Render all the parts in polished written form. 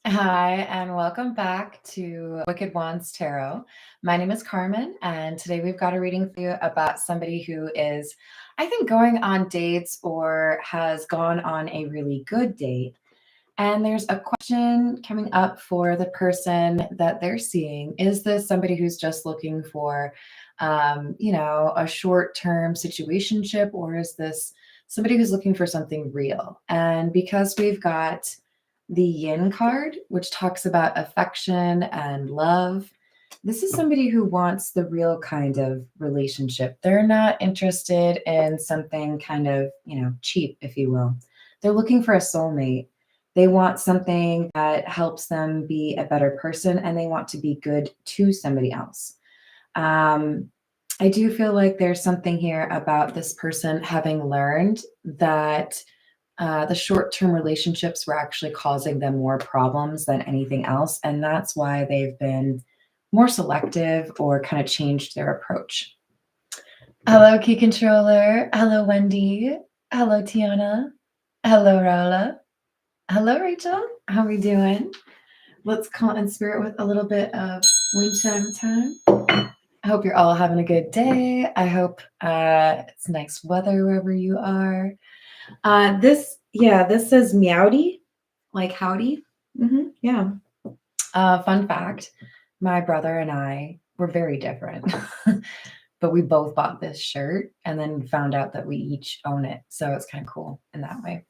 Hi, and welcome back to Wicked Wands Tarot. My name is Carmen, and today we've got a reading for you about somebody who is, I think, going on dates or has gone on a really good date. And there's a question coming up for the person that they're seeing. Is this somebody who's just looking for, a short-term situationship, or is this somebody who's looking for something real? And because we've got the yin card, which talks about affection and love, this is somebody who wants the real kind of relationship. They're not interested in something kind of, cheap, if you will. They're looking for a soulmate. They want something that helps them be a better person, and they want to be good to somebody else. Um, I do feel like there's something here about this person having learned that the short-term relationships were actually causing them more problems than anything else, and that's why they've been more selective or kind of changed their approach. Hello, Key Controller. Hello, Wendy. Hello, Tiana. Hello, Raula. Hello, Rachel. How are we doing? Let's call in spirit with a little bit of wind chime time. I hope you're all having a good day. I hope it's nice weather wherever you are. This says meowdy, like howdy. Yeah. Fun fact, my brother and I were very different, but we both bought this shirt and then found out that we each own it. So it's kind of cool in that way.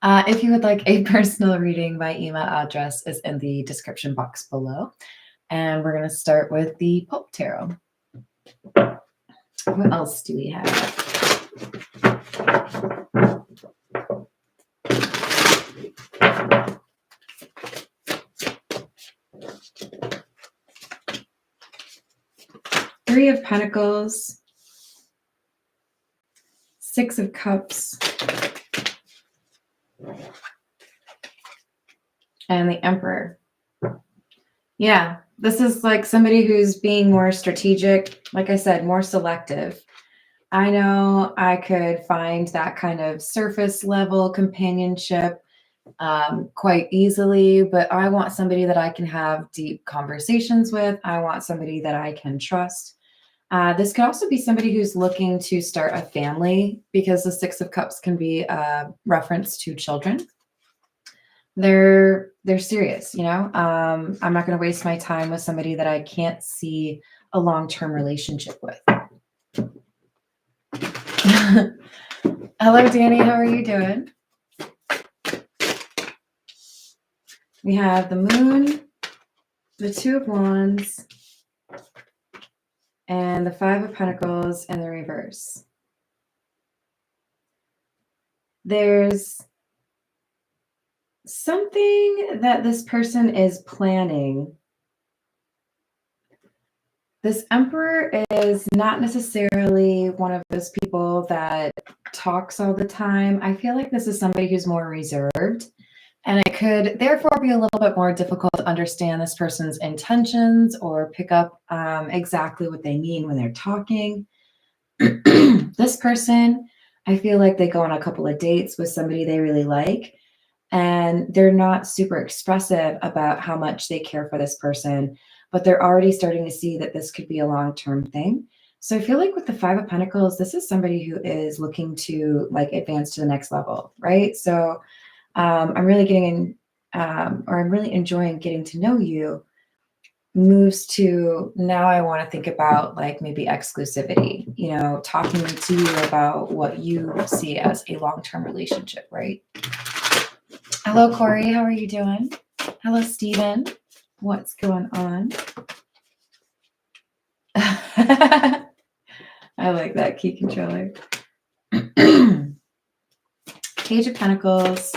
If you would like a personal reading, my email address is in the description box below. And we're going to start with the Pope Tarot. What else do we have? Three of Pentacles, Six of Cups, and the Emperor. Yeah, this is like somebody who's being more strategic, like I said, more selective. I know I could find that kind of surface level companionship quite easily, but I want somebody that I can have deep conversations with. I want somebody that I can trust. This could also be somebody who's looking to start a family, because the Six of Cups can be a reference to children. They're serious, I'm not going to waste my time with somebody that I can't see a long-term relationship with. Hello, Danny. How are you doing? We have the Moon, the Two of Wands, and the Five of Pentacles in the reverse. There's something that this person is planning. This Emperor is not necessarily one of those people that talks all the time. I feel like this is somebody who's more reserved, and it could therefore be a little bit more difficult to understand this person's intentions or pick up exactly what they mean when they're talking. This person, I feel like they go on a couple of dates with somebody they really like, and they're not super expressive about how much they care for this person, but they're already starting to see that this could be a long-term thing. So I feel like with the Five of Pentacles, this is somebody who is looking to like advance to the next level, right? So I'm really I'm really enjoying getting to know you, moves to now I want to think about like maybe exclusivity, talking to you about what you see as a long-term relationship, right? Hello, Corey. How are you doing? Hello, Steven. What's going on? I like that, Key Controller. Page of Pentacles,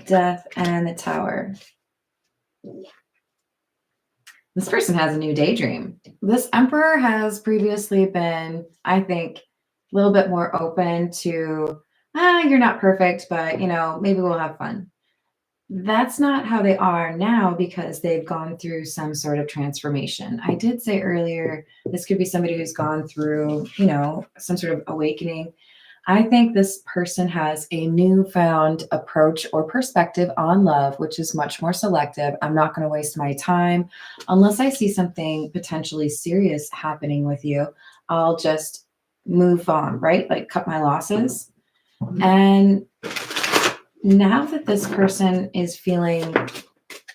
Death, and the Tower. This person has a new daydream. This Emperor has previously been, I think, a little bit more open to, you're not perfect, but, maybe we'll have fun. That's not how they are now, because they've gone through some sort of transformation. I did say earlier, this could be somebody who's gone through, some sort of awakening. I think this person has a newfound approach or perspective on love, which is much more selective. I'm not going to waste my time unless I see something potentially serious happening with you. I'll just move on, right? Like cut my losses. And now that this person is feeling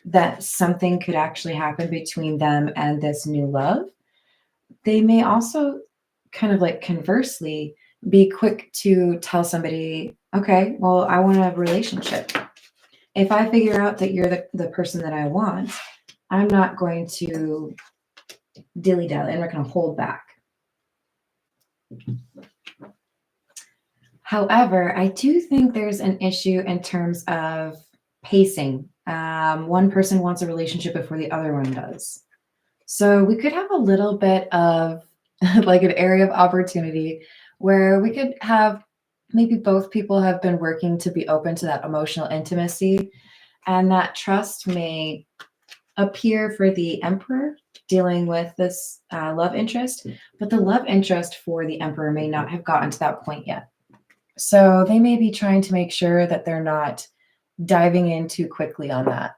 that something could actually happen between them and this new love, they may also kind of like conversely be quick to tell somebody, okay, well, I want a relationship. If I figure out that you're the person that I want, I'm not going to dilly dally. I'm not going to hold back. However, I do think there's an issue in terms of pacing. One person wants a relationship before the other one does. So we could have a little bit of like an area of opportunity where we could have maybe both people have been working to be open to that emotional intimacy, and that trust may appear for the emperor dealing with this love interest, but the love interest for the emperor may not have gotten to that point yet. So they may be trying to make sure that they're not diving in too quickly on that.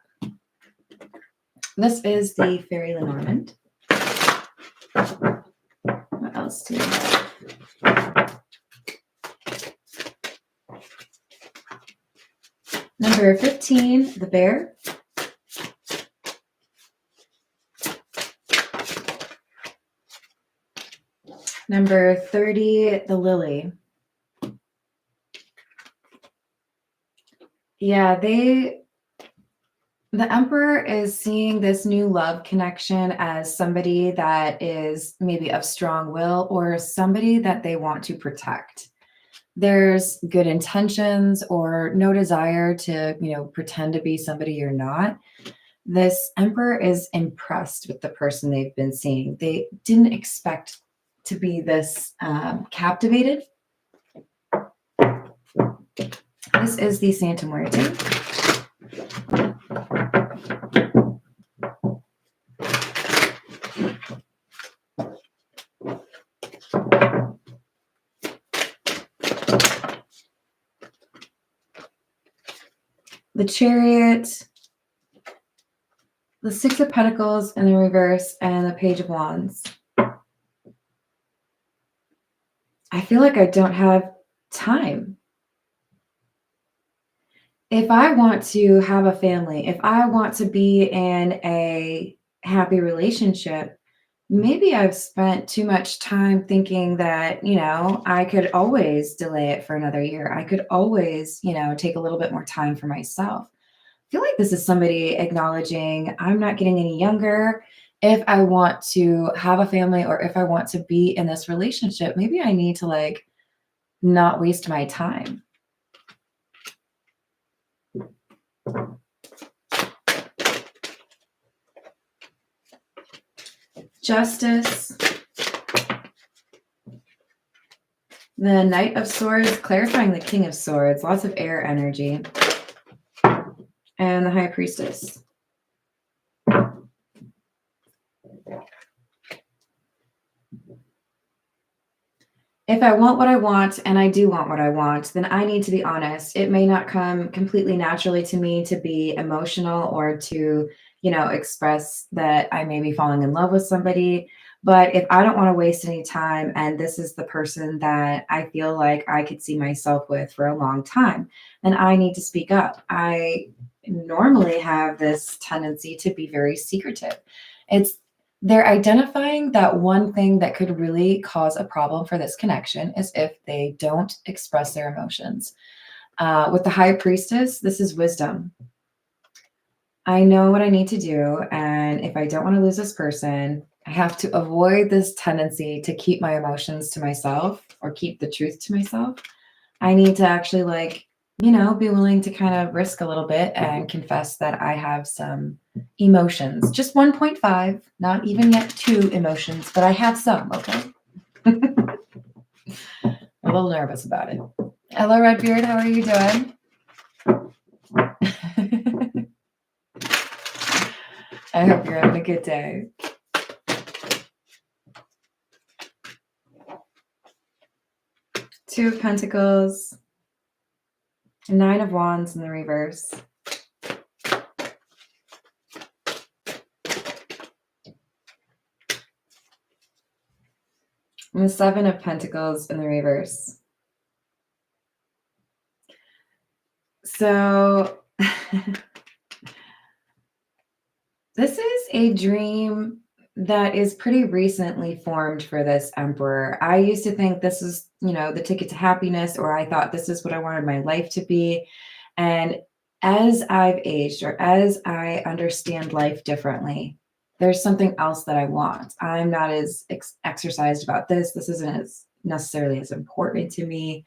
This is the Fairy Lenormand. What else do we have? Number 15, the bear. Number 30, the lily. Yeah, the emperor is seeing this new love connection as somebody that is maybe of strong will or somebody that they want to protect. There's good intentions or no desire to, pretend to be somebody you're not. This emperor is impressed with the person they've been seeing. They didn't expect to be this captivated. This is the Santa Muerte. The Chariot, the Six of Pentacles in the reverse, and the Page of Wands. I feel like I don't have time. If I want to have a family, if I want to be in a happy relationship, maybe I've spent too much time thinking that, I could always delay it for another year. I could always, take a little bit more time for myself. I feel like this is somebody acknowledging I'm not getting any younger. If I want to have a family or if I want to be in this relationship, maybe I need to not waste my time. Justice. The Knight of Swords, clarifying the King of Swords, lots of air energy. And the High Priestess. If I want what I want, and I do want what I want, then I need to be honest. It may not come completely naturally to me to be emotional or to, express that I may be falling in love with somebody. But if I don't want to waste any time, and this is the person that I feel like I could see myself with for a long time, then I need to speak up. I normally have this tendency to be very secretive. They're identifying that one thing that could really cause a problem for this connection is if they don't express their emotions. With the High Priestess, this is wisdom. I know what I need to do, and if I don't want to lose this person, I have to avoid this tendency to keep my emotions to myself or keep the truth to myself. I need to actually be willing to kind of risk a little bit and confess that I have some emotions. Just 1.5, not even yet 2 emotions, but I have some, okay? I'm a little nervous about it. Hello, Redbeard. How are you doing? I hope you're having a good day. Two of Pentacles, Nine of Wands in the reverse. And the Seven of Pentacles in the reverse. So this is a dream that is pretty recently formed for this Emperor. I used to think this is, the ticket to happiness, or I thought this is what I wanted my life to be. And as I've aged, or as I understand life differently, there's something else that I want. I'm not as exercised about this. This isn't as necessarily as important to me.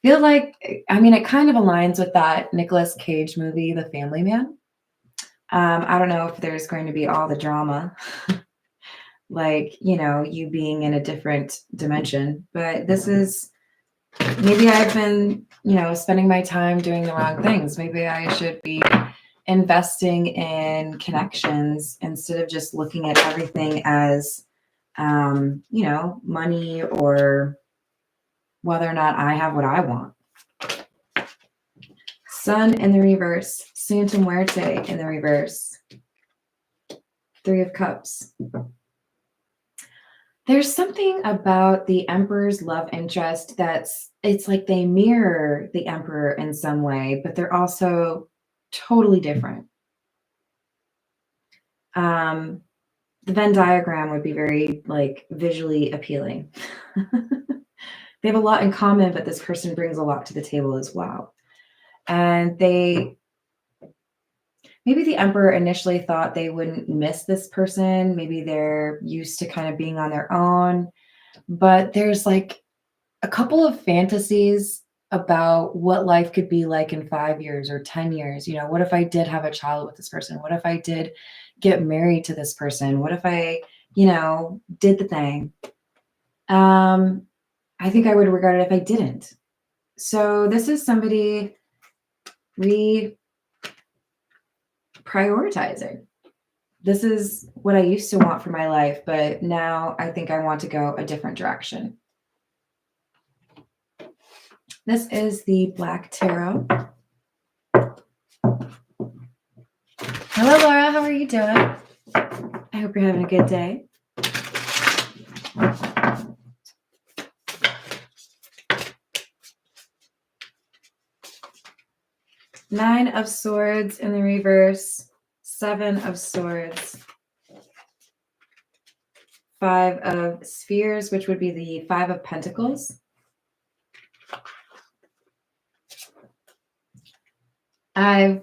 Feel like, it kind of aligns with that Nicolas Cage movie, The Family Man. I don't know if there's going to be all the drama, like, you being in a different dimension, but this is, maybe I've been, spending my time doing the wrong things. Maybe I should be investing in connections instead of just looking at everything as, money, or whether or not I have what I want. Sun in the reverse, Santa Muerte in the reverse, Three of Cups. There's something about the Emperor's love interest it's like they mirror the Emperor in some way, but they're also totally different. The Venn diagram would be very visually appealing. They have a lot in common, but this person brings a lot to the table as well. And maybe the Emperor initially thought they wouldn't miss this person. Maybe they're used to kind of being on their own. But there's a couple of fantasies about what life could be like in 5 years or 10 years. What if I did have a child with this person? What if I did get married to this person? What if I, did the thing? I think I would regret it if I didn't. So this is somebody prioritizing. This is what I used to want for my life, but now I think I want to go a different direction. This is the Black Tarot. Hello, Laura. How are you doing? I hope you're having a good day. Nine of Swords in the reverse, Seven of Swords, Five of Spheres, which would be the Five of Pentacles. I've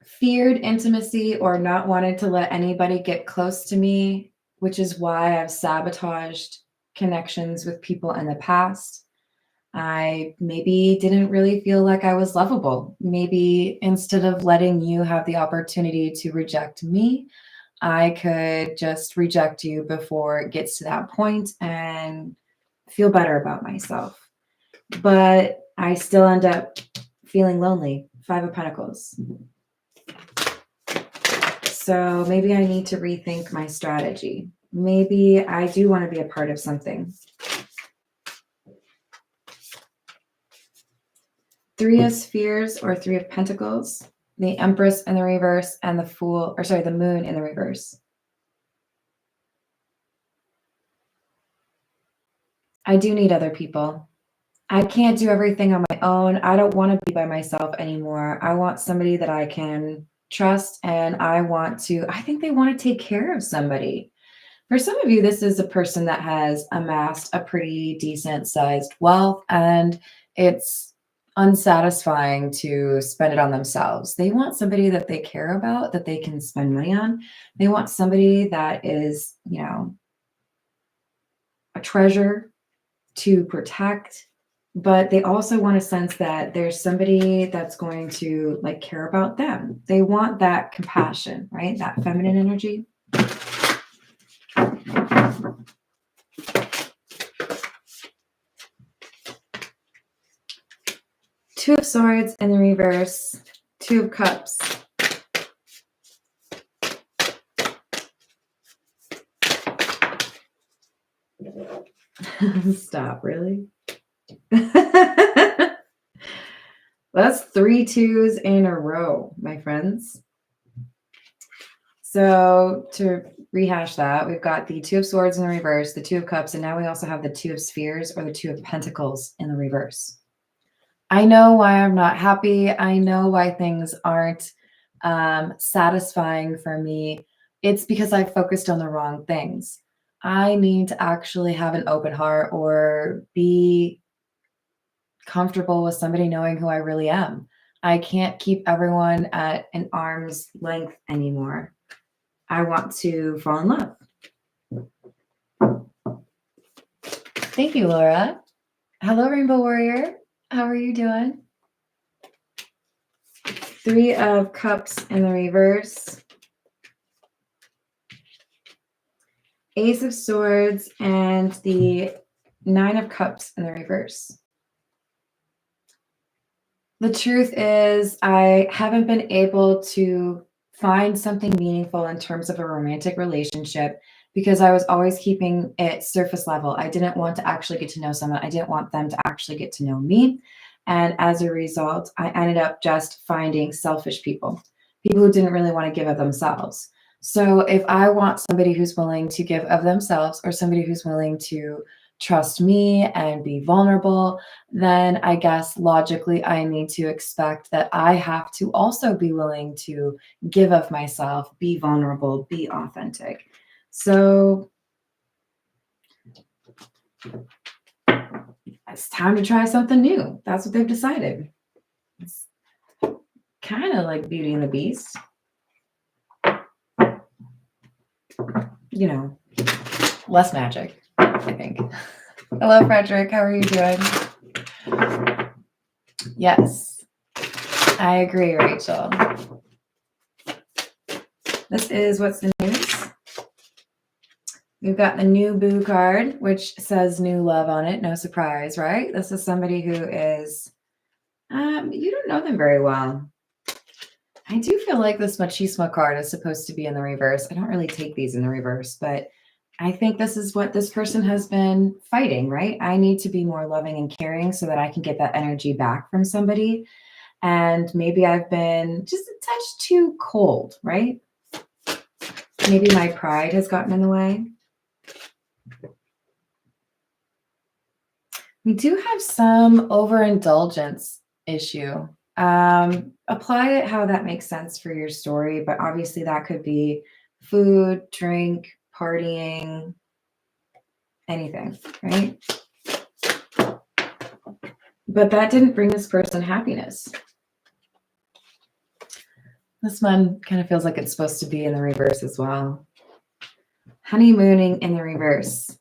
feared intimacy or not wanted to let anybody get close to me, which is why I've sabotaged connections with people in the past. I maybe didn't really feel like I was lovable. Maybe instead of letting you have the opportunity to reject me, I could just reject you before it gets to that point and feel better about myself. But I still end up feeling lonely. Five of Pentacles. So maybe I need to rethink my strategy. Maybe I do want to be a part of something. Three of Spheres or Three of Pentacles, the Empress in the reverse, and the Moon in the reverse. I do need other people. I can't do everything on my own. I don't want to be by myself anymore. I want somebody that I can trust, and I think they want to take care of somebody. For some of you, this is a person that has amassed a pretty decent sized wealth, and it's unsatisfying to spend it on themselves. They want somebody that they care about, that they can spend money on. They want somebody that is, a treasure to protect, but they also want a sense that there's somebody that's going to care about them. They want that compassion, right? That feminine energy. Two of Swords in the reverse, Two of Cups. Stop, really? That's 3 twos in a row, my friends. So to rehash that, we've got the Two of Swords in the reverse, the Two of Cups, and now we also have the Two of Spheres or the Two of Pentacles in the reverse. I know why I'm not happy. I know why things aren't satisfying for me. It's because I focused on the wrong things. I need to actually have an open heart or be comfortable with somebody knowing who I really am. I can't keep everyone at an arm's length anymore. I want to fall in love. Thank you, Laura. Hello, Rainbow Warrior. How are you doing? 3 of Cups in the reverse. Ace of Swords and the 9 of Cups in the reverse. The truth is, I haven't been able to find something meaningful in terms of a romantic relationship because I was always keeping it surface level. I didn't want to actually get to know someone. I didn't want them to actually get to know me. And as a result, I ended up just finding selfish people who didn't really want to give of themselves. So if I want somebody who's willing to give of themselves or somebody who's willing to trust me and be vulnerable, then I guess logically I need to expect that I have to also be willing to give of myself, be vulnerable, be authentic. So it's time to try something new. That's what they've decided. It's kind of like Beauty and the Beast. You know, less magic, I think. Hello, Frederick. How are you doing? Yes, I agree, Rachel. This is What's the News. We've got the New Boo card, which says new love on it. No surprise, right? This is somebody who is, you don't know them very well. I do feel like this machismo card is supposed to be in the reverse. I don't really take these in the reverse, but I think this is what this person has been fighting, right? I need to be more loving and caring so that I can get that energy back from somebody. And maybe I've been just a touch too cold, right? Maybe my pride has gotten in the way. We do have some overindulgence issue. Apply it how that makes sense for your story, but obviously that could be food, drink, partying, anything, right? But that didn't bring this person happiness. This one kind of feels like it's supposed to be in the reverse as well. Honeymooning in the reverse.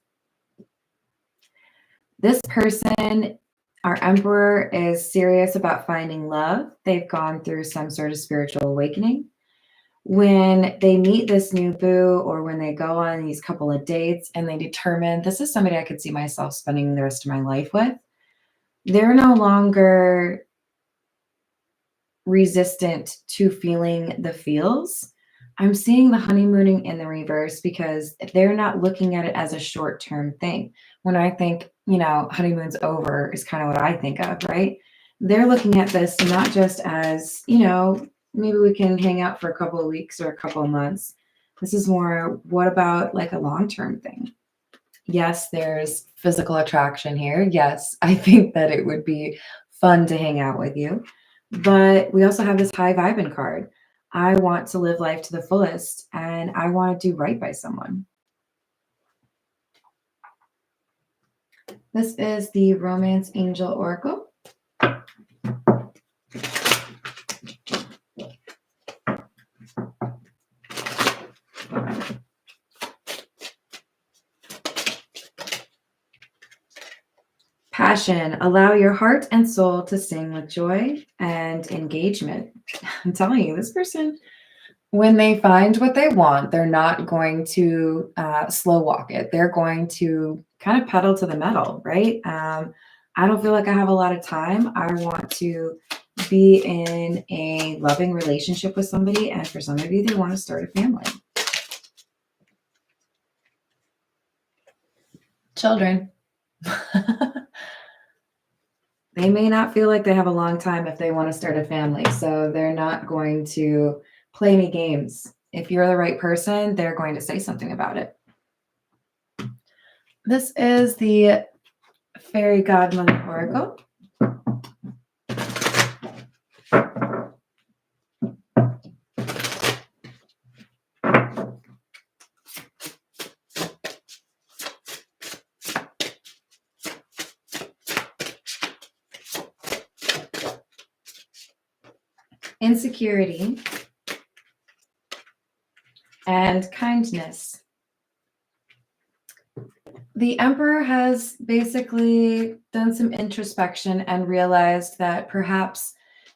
This person, our emperor, is serious about finding love. They've gone through some sort of spiritual awakening. When they meet this new boo or when they go on these couple of dates and they determine this is somebody I could see myself spending the rest of my life with, they're no longer resistant to feeling the feels. I'm seeing the honeymooning in the reverse because they're not looking at it as a short-term thing. When I think, honeymoon's over is kind of what I think of, right? They're looking at this not just as, maybe we can hang out for a couple of weeks or a couple of months. This is more, what about like a long-term thing? Yes, there's physical attraction here. Yes, I think that it would be fun to hang out with you. But we also have this high vibing card. I want to live life to the fullest and I want to do right by someone. This is the Romance Angel Oracle. Passion. Allow your heart and soul to sing with joy and engagement. I'm telling you, this person, when they find what they want, they're not going to slow walk it. They're going to kind of pedal to the metal, right? I don't feel like I have a lot of time. I want to be in a loving relationship with somebody. And for some of you, they want to start a family. Children. They may not feel like they have a long time if they want to start a family. So they're not going to play any games. If you're the right person, they're going to say something about it. This is the Fairy Godmother Oracle. Insecurity and kindness. The Emperor has basically done some introspection and realized that perhaps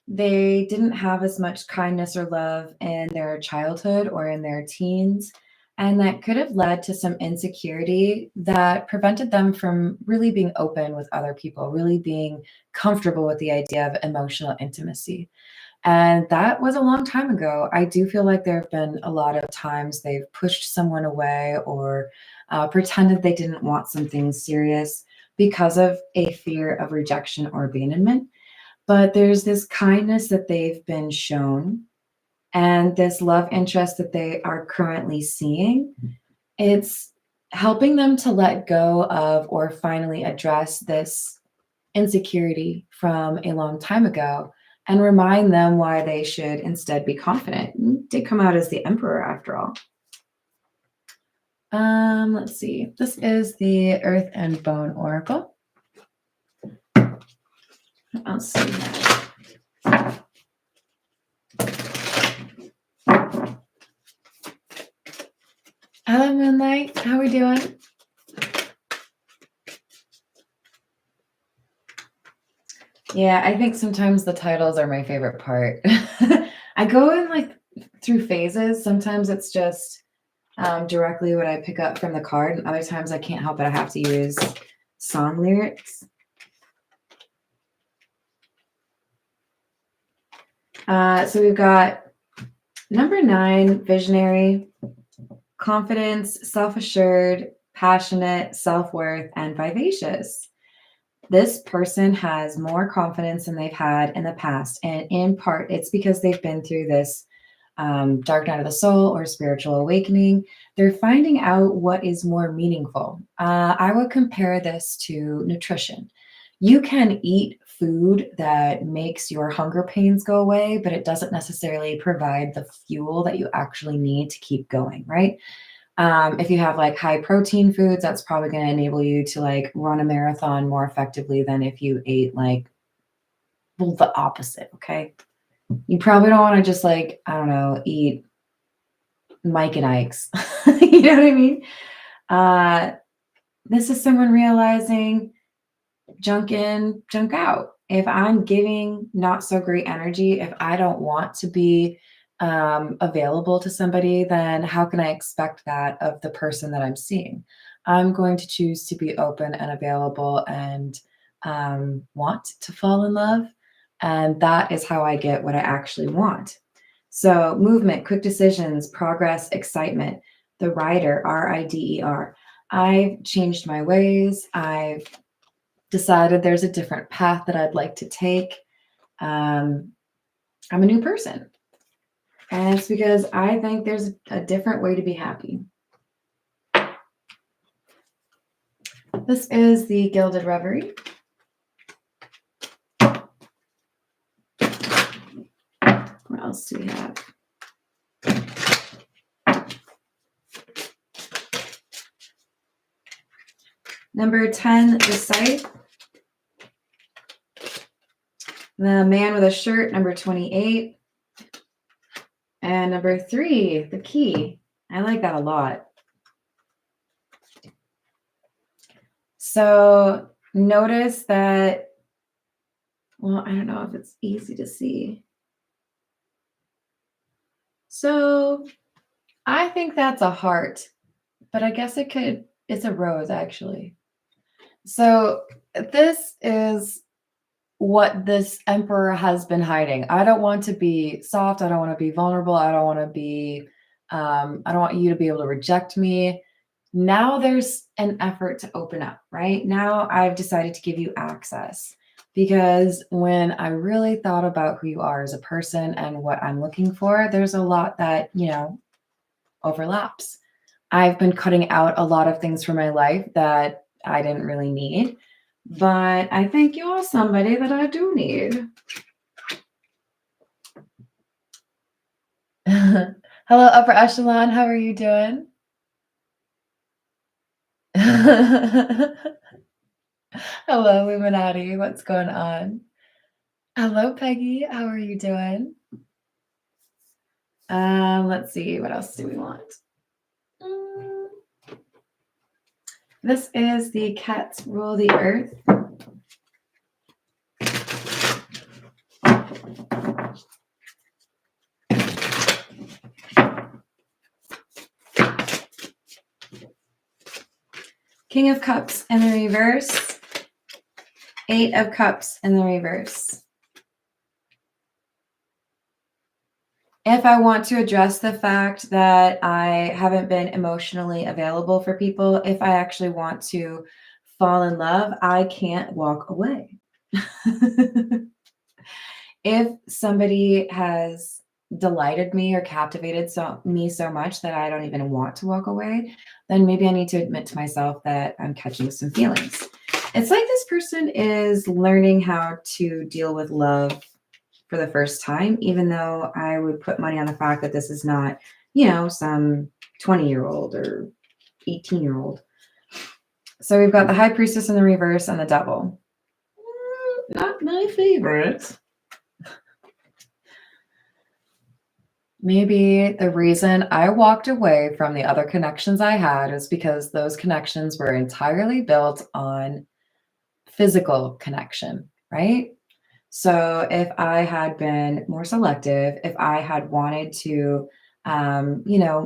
they didn't have as much kindness or love in their childhood or in their teens. And that could have led to some insecurity that prevented them from really being open with other people, really being comfortable with the idea of emotional intimacy. And that was a long time ago. I do feel like there have been a lot of times they've pushed someone away or pretended they didn't want something serious because of a fear of rejection or abandonment. But there's this kindness that they've been shown and this love interest that they are currently seeing. It's helping them to let go of or finally address this insecurity from a long time ago and remind them why they should instead be confident. It did come out as the Emperor after all. Let's see. This is the Earth and Bone Oracle. I'll see that. Hello, Moonlight. How we doing? Yeah, I think sometimes the titles are my favorite part. I go in like through phases. Sometimes it's just directly what I pick up from the card, and other times I can't help it. I have to use song lyrics. So we've got number 9, visionary, confidence, self-assured, passionate, self-worth, and vivacious. This person has more confidence than they've had in the past. And in part, it's because they've been through this dark night of the soul or spiritual awakening. They're finding out what is more meaningful. I would compare this to nutrition. You can eat food that makes your hunger pains go away, but it doesn't necessarily provide the fuel that you actually need to keep going, right? If you have like high protein foods, that's probably going to enable you to like run a marathon more effectively than if you ate like, well, the opposite. Okay. You probably don't want to just like, I don't know, eat Mike and Ike's. You know what I mean? This is someone realizing junk in, junk out. If I'm giving not so great energy, if I don't want to be available to somebody, then how can I expect that of the person that I'm seeing? I'm going to choose to be open and available and want to fall in love. And that is how I get what I actually want. So, movement, quick decisions, progress, excitement. The rider, Rider. I've changed my ways. I've decided there's a different path that I'd like to take. I'm a new person. And it's because I think there's a different way to be happy. This is the Gilded Reverie. What else do we have? Number 10, the Scythe. The Man with a Shirt, number 28. And number 3, the Key. I like that a lot. So notice that, well, I don't know if it's easy to see. So I think that's a heart, but I guess it's a rose actually. So this is what this Emperor has been hiding. I don't want to be soft. I don't want to be vulnerable. I don't want to be, I don't want you to be able to reject me. Now there's an effort to open up, right? Now I've decided to give you access. because when I really thought about who you are as a person and what I'm looking for, there's a lot that, overlaps. I've been cutting out a lot of things from my life that I didn't really need, but I think you're somebody that I do need. Hello, upper echelon. How are you doing? Hello, Illuminati. What's going on? Hello, Peggy. How are you doing? Let's see. What else do we want? Mm, This is the Cats Rule the Earth. King of Cups in the reverse. 8 of Cups in the reverse. If I want to address the fact that I haven't been emotionally available for people, if I actually want to fall in love, I can't walk away. If somebody has delighted me or captivated me so much that I don't even want to walk away, then maybe I need to admit to myself that I'm catching some feelings. It's like this person is learning how to deal with love for the first time, even though I would put money on the fact that this is not, some 20-year-old or 18-year-old. So we've got the High Priestess in the reverse and the Devil. Not my favorite. Maybe the reason I walked away from the other connections I had is because those connections were entirely built on physical connection, right? So if I had been more selective, if I had wanted to,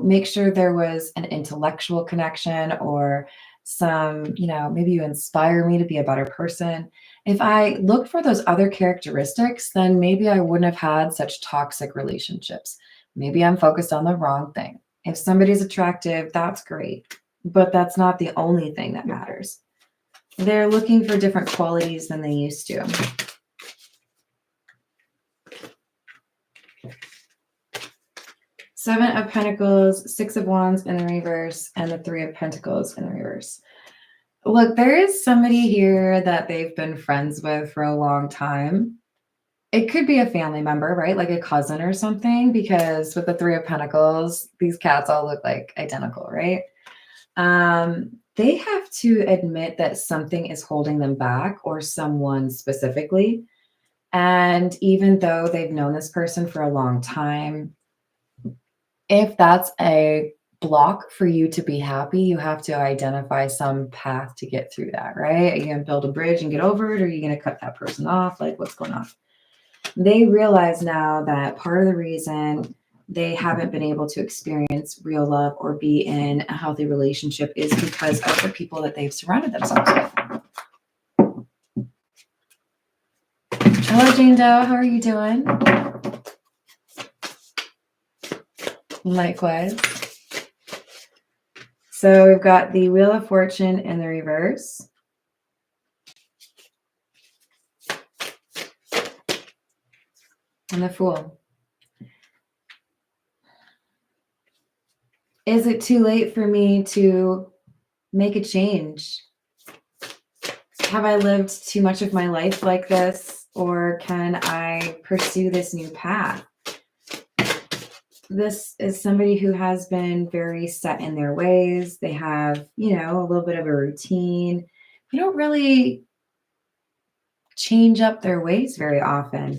make sure there was an intellectual connection or some, maybe you inspire me to be a better person. If I looked for those other characteristics, then maybe I wouldn't have had such toxic relationships. Maybe I'm focused on the wrong thing. If somebody's attractive, that's great, but that's not the only thing that matters. They're looking for different qualities than they used to. Seven of Pentacles, 6 of Wands in the reverse, and the 3 of Pentacles in the reverse. Look, there is somebody here that they've been friends with for a long time. It could be a family member, right? Like a cousin or something, because with the 3 of Pentacles, these cats all look like identical, right? They have to admit that something is holding them back, or someone specifically. And even though they've known this person for a long time, if that's a block for you to be happy, you have to identify some path to get through that, right? Are you going to build a bridge and get over it? Or are you going to cut that person off? Like, what's going on? They realize now that part of the reason they haven't been able to experience real love or be in a healthy relationship is because of the people that they've surrounded themselves with. Hello, Jane Doe. How are you doing? Likewise. So we've got the Wheel of Fortune in the reverse. And the Fool. Is it too late for me to make a change? Have I lived too much of my life like this? Or can I pursue this new path? This is somebody who has been very set in their ways. They have, a little bit of a routine. They don't really change up their ways very often,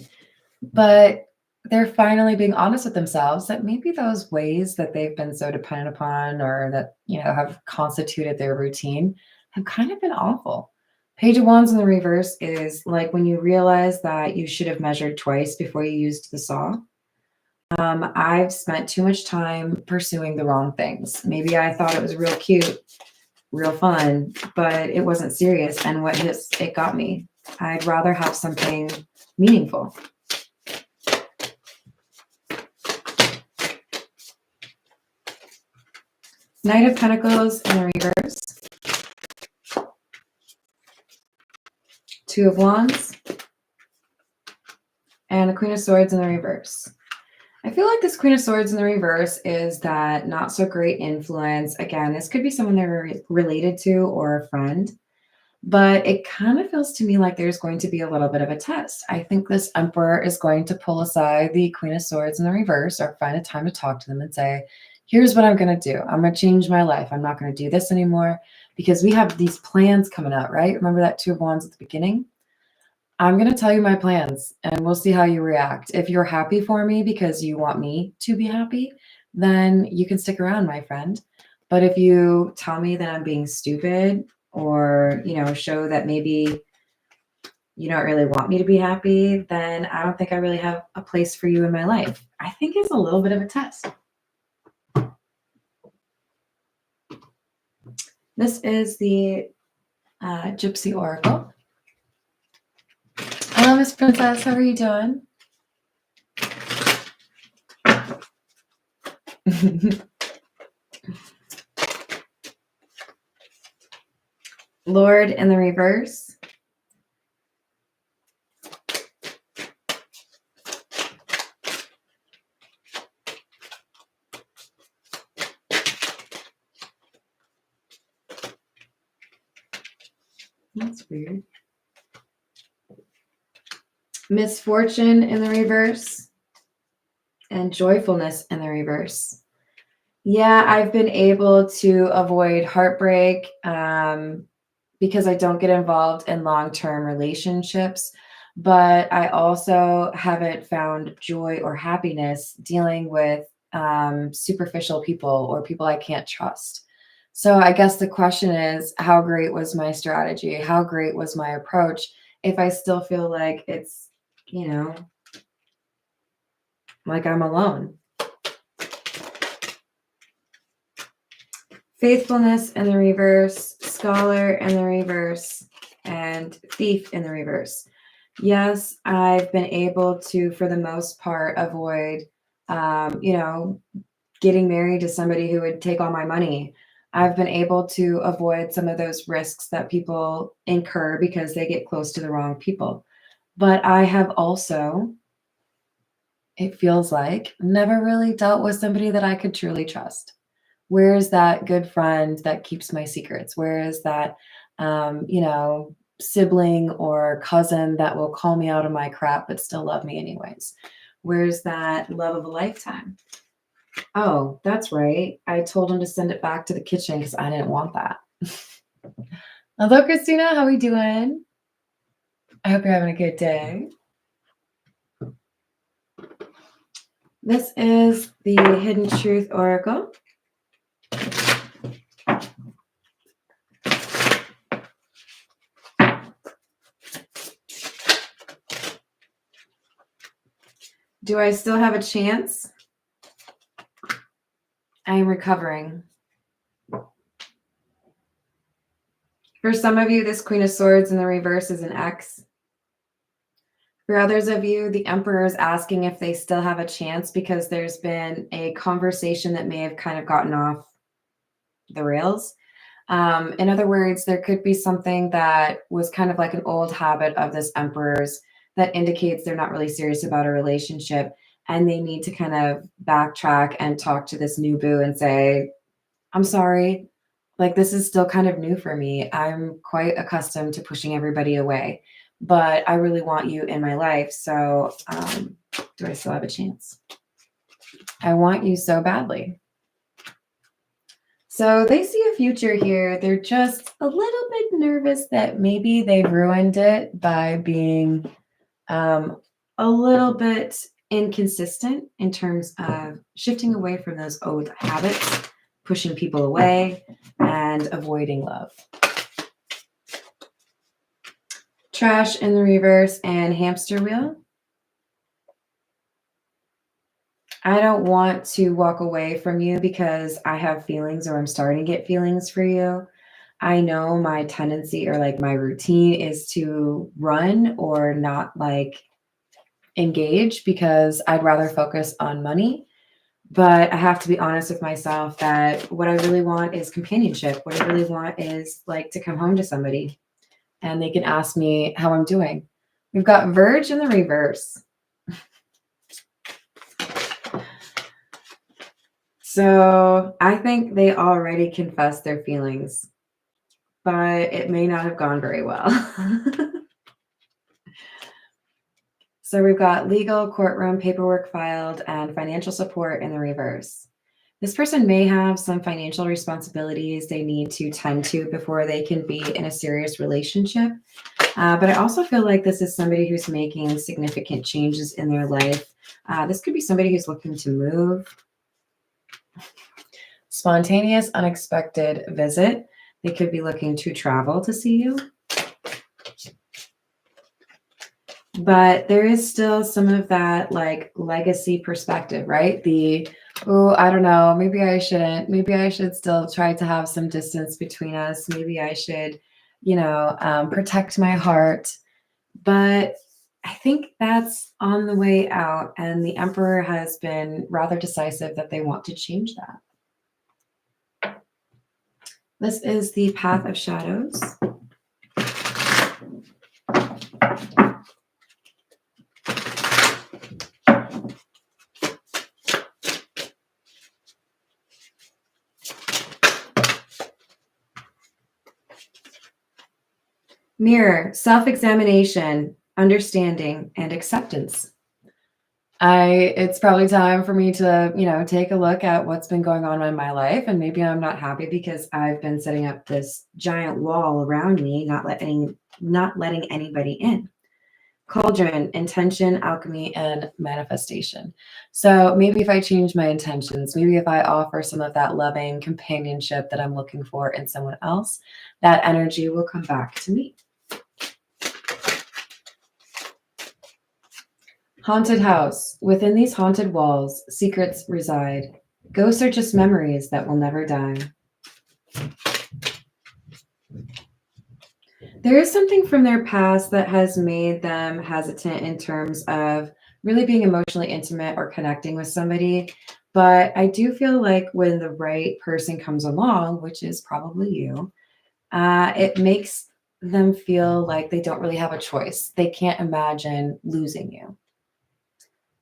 but they're finally being honest with themselves that maybe those ways that they've been so dependent upon or that, have constituted their routine have kind of been awful. Page of Wands in the reverse is like when you realize that you should have measured twice before you used the saw. I've spent too much time pursuing the wrong things. Maybe I thought it was real cute, real fun, but it wasn't serious. And it got me. I'd rather have something meaningful. Knight of Pentacles in the reverse. 2 of Wands. Queen of Swords in the reverse. I feel like this Queen of Swords in the reverse is that not so great influence. Again, this could be someone they're related to or a friend, but it kind of feels to me like there's going to be a little bit of a test. I think this Emperor is going to pull aside the Queen of Swords in the reverse or find a time to talk to them and say, here's what I'm going to do. I'm going to change my life. I'm not going to do this anymore because we have these plans coming out, right? Remember that Two of Wands at the beginning? I'm going to tell you my plans and we'll see how you react. If you're happy for me because you want me to be happy, then you can stick around, my friend. But if you tell me that I'm being stupid or, show that maybe you don't really want me to be happy, then I don't think I really have a place for you in my life. I think it's a little bit of a test. This is the Gypsy Oracle. Hello, Miss Princess. How are you doing? Lord in the reverse. That's weird. Misfortune in the reverse. And joyfulness in the reverse. Yeah, I've been able to avoid heartbreak because I don't get involved in long-term relationships, but I also haven't found joy or happiness dealing with superficial people or people I can't trust. So I guess the question is, how great was my strategy? How great was my approach if I still feel like it's, like I'm alone? Faithfulness in the reverse, Scholar in the reverse, and Thief in the reverse. Yes, I've been able to, for the most part, avoid, getting married to somebody who would take all my money. I've been able to avoid some of those risks that people incur because they get close to the wrong people. But I have also, it feels like, never really dealt with somebody that I could truly trust. Where is that good friend that keeps my secrets? Where is that, sibling or cousin that will call me out of my crap but still love me anyways? Where's that love of a lifetime? Oh, that's right. I told him to send it back to the kitchen because I didn't want that. Hello, Christina. How are we doing? I hope you're having a good day. This is the Hidden Truth Oracle. Do I still have a chance? I am recovering. For some of you, this Queen of Swords in the reverse is an X. For others of you, the Emperor is asking if they still have a chance because there's been a conversation that may have kind of gotten off the rails. In other words, there could be something that was kind of like an old habit of this Emperor's that indicates they're not really serious about a relationship and they need to kind of backtrack and talk to this new boo and say, I'm sorry, like this is still kind of new for me. I'm quite accustomed to pushing everybody away, but I really want you in my life. So do I still have a chance? I want you so badly. So they see a future here. They're just a little bit nervous that maybe they ruined it by being a little bit inconsistent in terms of shifting away from those old habits, pushing people away, and avoiding love. Trash in the reverse and hamster wheel. I don't want to walk away from you because I have feelings or I'm starting to get feelings for you. I know my tendency or like my routine is to run or not like engage because I'd rather focus on money. But I have to be honest with myself that what I really want is companionship. What I really want is like to come home to somebody and they can ask me how I'm doing. We've got Verge in the reverse. So I think they already confessed their feelings, but it may not have gone very well. So we've got legal, courtroom, paperwork filed, and financial support in the reverse. This person may have some financial responsibilities they need to tend to before they can be in a serious relationship. But I also feel like this is somebody who's making significant changes in their life. This could be somebody who's looking to move. Spontaneous, unexpected visit. They could be looking to travel to see you. But there is still some of that like legacy perspective, right? Oh, I don't know, maybe I shouldn't. Maybe I should still try to have some distance between us. Maybe I should, protect my heart. But I think that's on the way out. And the Emperor has been rather decisive that they want to change that. This is the Path of Shadows. Mirror, self-examination, understanding, and acceptance. It's probably time for me to, take a look at what's been going on in my life. And maybe I'm not happy because I've been setting up this giant wall around me, not letting anybody in. Cauldron, intention, alchemy, and manifestation. So maybe if I change my intentions, maybe if I offer some of that loving companionship that I'm looking for in someone else, that energy will come back to me. Haunted house. Within these haunted walls, secrets reside. Ghosts are just memories that will never die. There is something from their past that has made them hesitant in terms of really being emotionally intimate or connecting with somebody. But I do feel like when the right person comes along, which is probably you, it makes them feel like they don't really have a choice. They can't imagine losing you.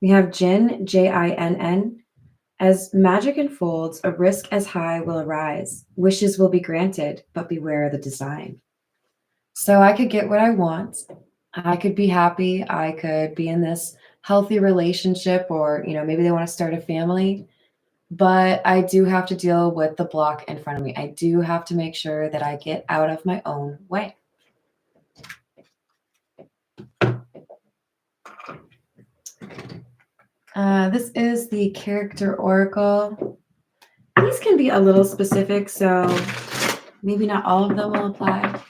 We have Jinn, Jinn. As magic unfolds, a risk as high will arise. Wishes will be granted, but beware the design. So I could get what I want. I could be happy. I could be in this healthy relationship, or, maybe they want to start a family. But I do have to deal with the block in front of me. I do have to make sure that I get out of my own way. This is the character oracle. These can be a little specific, so maybe not all of them will apply.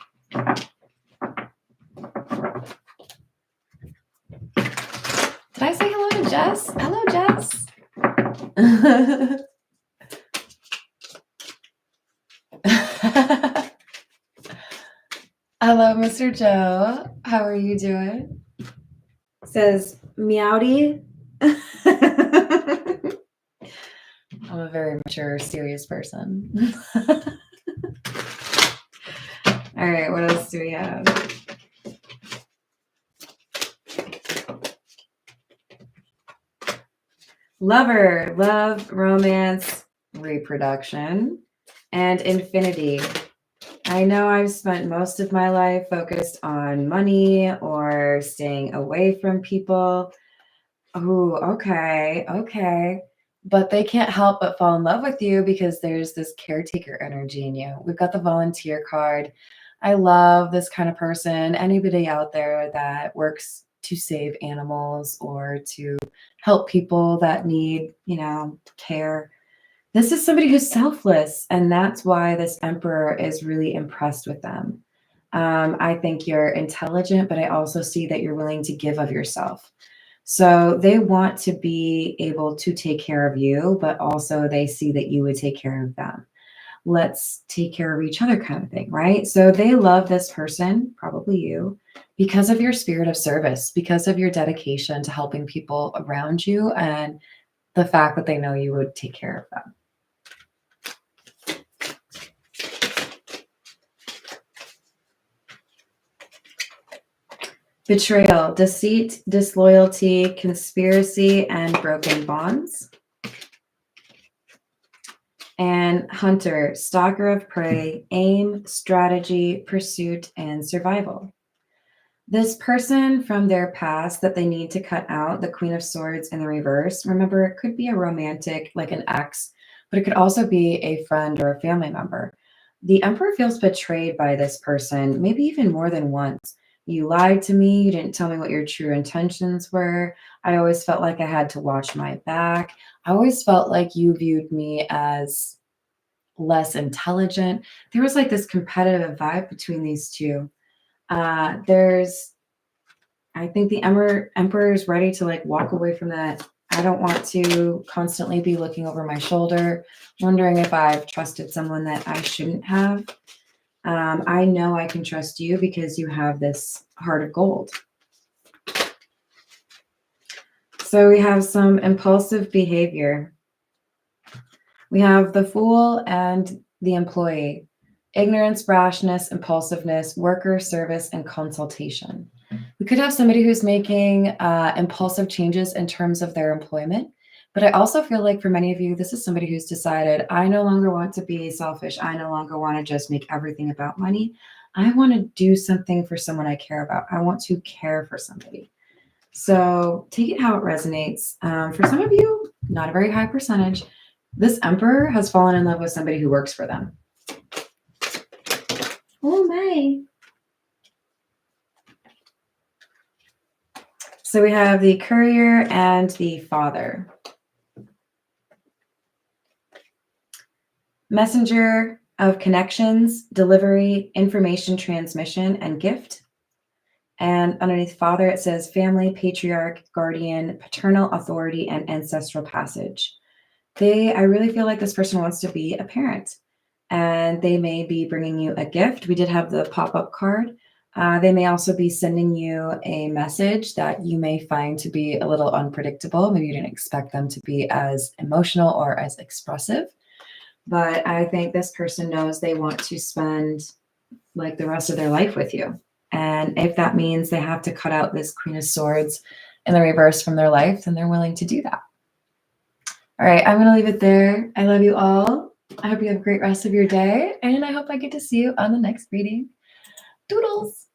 Did I say hello to Jess? Hello, Jess. Hello, Mr. Joe. How are you doing? Says Meowdy. I'm a very mature, serious person. All right, what else do we have? Lover, love, romance, reproduction, and infinity. I know I've spent most of my life focused on money or staying away from people. Oh, okay. But they can't help but fall in love with you because there's this caretaker energy in you. We've got the volunteer card. I love this kind of person. Anybody out there that works to save animals or to help people that need, care. This is somebody who's selfless, and that's why this emperor is really impressed with them. I think you're intelligent, but I also see that you're willing to give of yourself. So they want to be able to take care of you, but also they see that you would take care of them. Let's take care of each other kind of thing, right? So they love this person, probably you, because of your spirit of service, because of your dedication to helping people around you, and the fact that they know you would take care of them. Betrayal, deceit, disloyalty, conspiracy, and broken bonds. then hunter, stalker of prey, aim, strategy, pursuit, and survival. This person from their past that they need to cut out, the Queen of Swords in the reverse, remember, it could be a romantic, like an ex, but it could also be a friend or a family member. The Emperor feels betrayed by this person, maybe even more than once. You lied to me. You didn't tell me what your true intentions were. I always felt like I had to watch my back. I always felt like you viewed me as less intelligent. There was like this competitive vibe between these two. There's I think the emperor is ready to like walk away from that. I don't want to constantly be looking over my shoulder, wondering if I've trusted someone that I shouldn't have. I know I can trust you because you have this heart of gold. So we have some impulsive behavior. We have the fool and the employee. Ignorance, rashness, impulsiveness, worker, service, and consultation. We could have somebody who's making impulsive changes in terms of their employment. But I also feel like for many of you, this is somebody who's decided, I no longer want to be selfish. I no longer want to just make everything about money. I want to do something for someone I care about. I want to care for somebody. So take it how it resonates. For some of you, not a very high percentage, this emperor has fallen in love with somebody who works for them. Oh my. So we have the courier and the father. Messenger of connections, delivery, information transmission, and gift. And underneath father, it says family, patriarch, guardian, paternal authority, and ancestral passage. I really feel like this person wants to be a parent, and they may be bringing you a gift. We did have the pop-up card. They may also be sending you a message that you may find to be a little unpredictable. Maybe you didn't expect them to be as emotional or as expressive. But I think this person knows they want to spend like the rest of their life with you. And if that means they have to cut out this Queen of Swords in the reverse from their life, then they're willing to do that. All right, I'm going to leave it there. I love you all. I hope you have a great rest of your day. And I hope I get to see you on the next reading. Doodles!